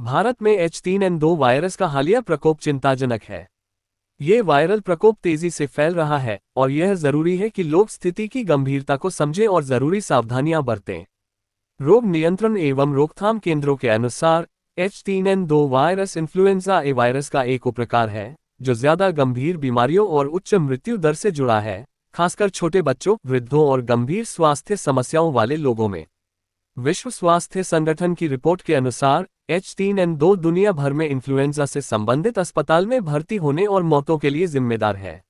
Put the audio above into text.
भारत में H3N2 virus का हालिया प्रकोप चिंताजनक है। ये वायरल प्रकोप तेजी से फैल रहा है और यह जरूरी है कि लोग स्थिति की गंभीरता को समझें और जरूरी सावधानियां बरतें। रोग नियंत्रण एवं रोकथाम केंद्रों के अनुसार H3N2 वायरस इन्फ्लुएंजा ए वायरस का एक उपप्रकार है, जो ज्यादा गंभीर बीमारियों और उच्च मृत्यु दर से जुड़ा है, खासकर छोटे बच्चों, वृद्धों और गंभीर स्वास्थ्य समस्याओं वाले लोगों में। विश्व स्वास्थ्य संगठन की रिपोर्ट के अनुसार H3N2 दुनिया भर में इन्फ्लुएंजा से संबंधित अस्पताल में भर्ती होने और मौतों के लिए जिम्मेदार है।